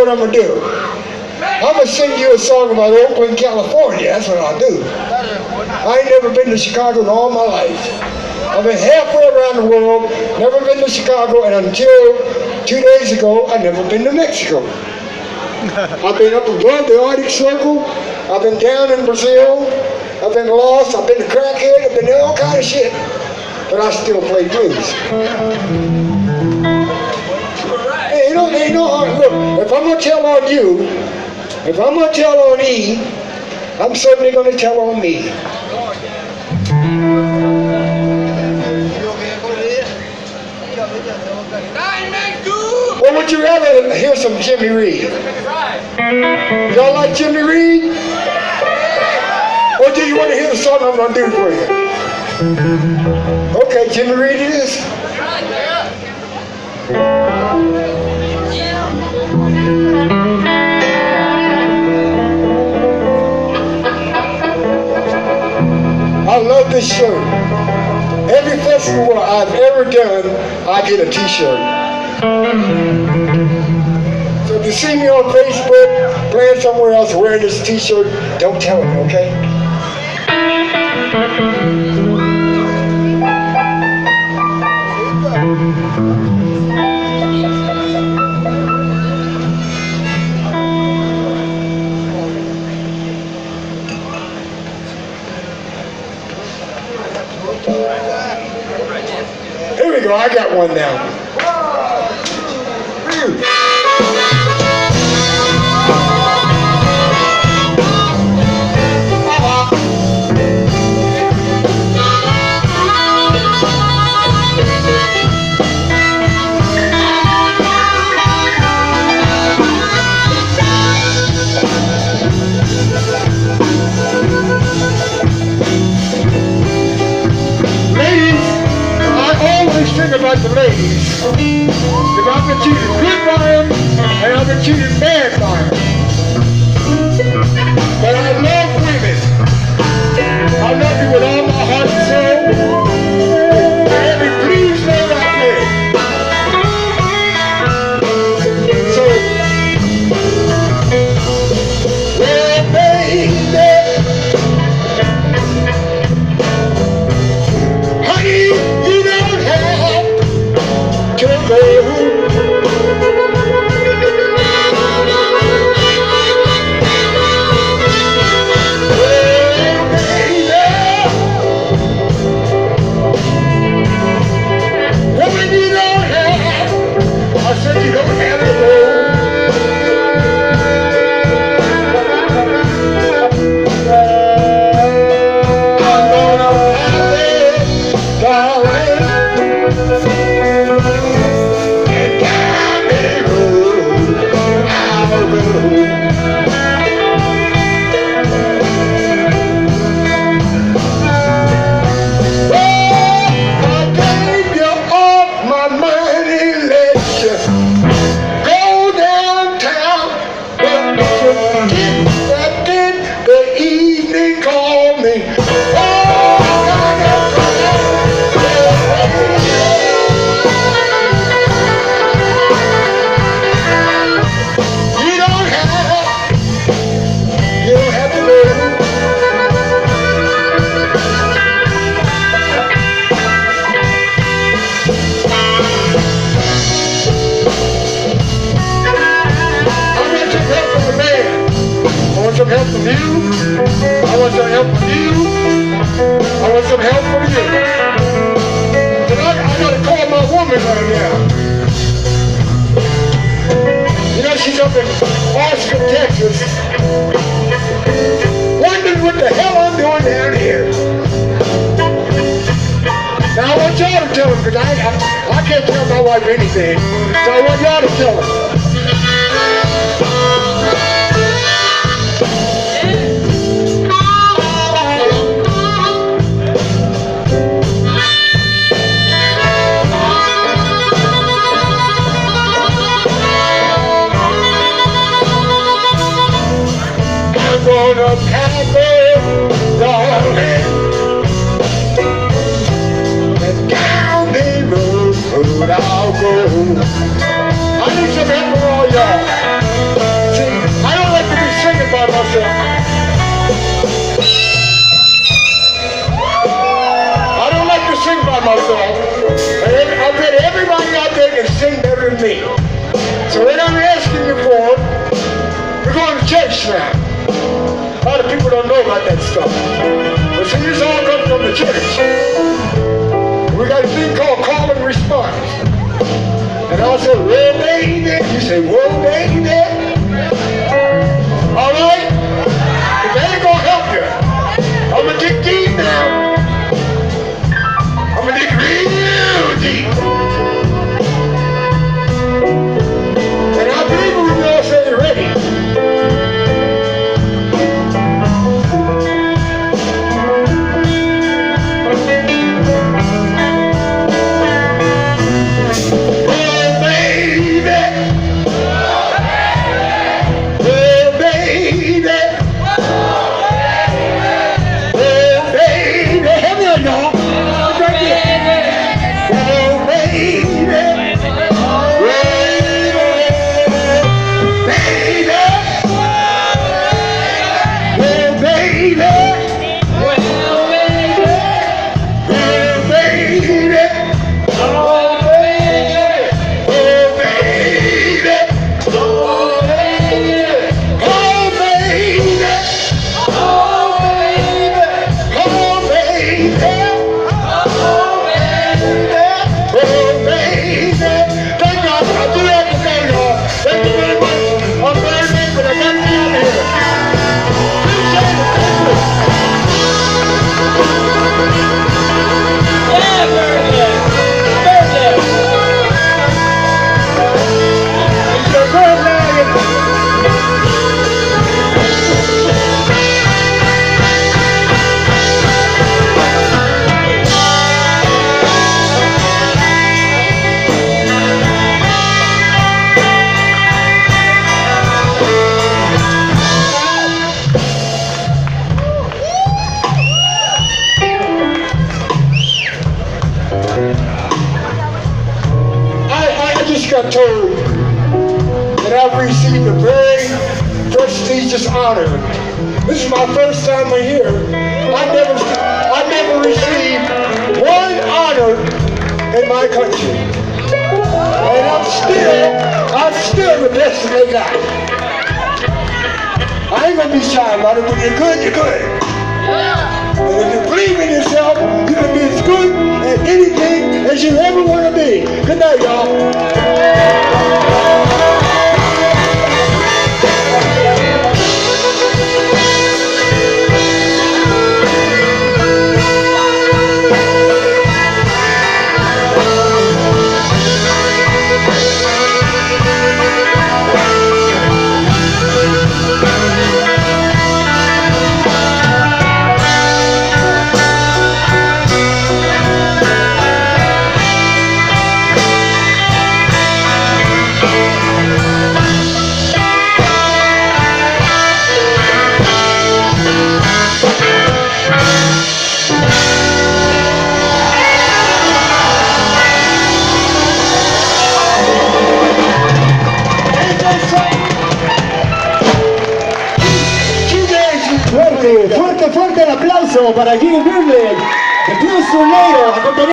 what I'm going to do. I'm going to sing you a song about Oakland, California. That's what I'll do. I ain't never been to Chicago in all my life. I've been halfway around the world, never been to Chicago, and until 2 days ago, I've never been to Mexico. I've been up above the Arctic Circle, I've been down in Brazil, I've been lost, I've been to crackhead, I've been to all kind of shit, but I still play blues. Hey, ain't no harm. Look, if I'm going to tell on you, if I'm going to tell on E, I'm certainly going to tell on me. Or would you rather hear some Jimmy Reed? Y'all like Jimmy Reed? Or do you want to hear the song I'm going to do for you? Okay, Jimmy Reed it is. I love this shirt. Every festival I've ever done, I get a t-shirt. So if you see me on Facebook playing somewhere else wearing this t-shirt, don't tell them, okay? Here we go, I got one now. Think about the ladies. If I've been treated good by them, and I've been treated bad by them. But I love women. I love you with all my heart and soul. Baby, please know that man. So, well, baby, honey, you don't have to go. Some help from you. I want some help from you. I want some help from you. And I gotta call my woman right now. You know, she's up in Austin, Texas, wondering what the hell I'm doing down here. Now I want y'all to tell her, because I can't tell my wife anything. So I want y'all to tell her. Gonna carry, darling, and down the road I'll go. I need some help from all y'all. the church now. A lot of people don't know about that stuff. But see, this all comes from the church. We got a thing called call and response. And I'll say, well, baby. You say, well, baby. All right? But that ain't gonna help you. I'm gonna dig deep now. I'm gonna dig real deep. And I believe when you all say you're ready. Got told that I've received a very prestigious honor. This is my first time here. I never received one honor in my country, and I'm still the best they got. I ain't gonna be shy about it. When you're good, you're good. And if you believe in yourself, you can be as good at anything as you ever want to be. Good night, y'all. Fuerte el aplauso para Birdlegg, the Blues Tornado.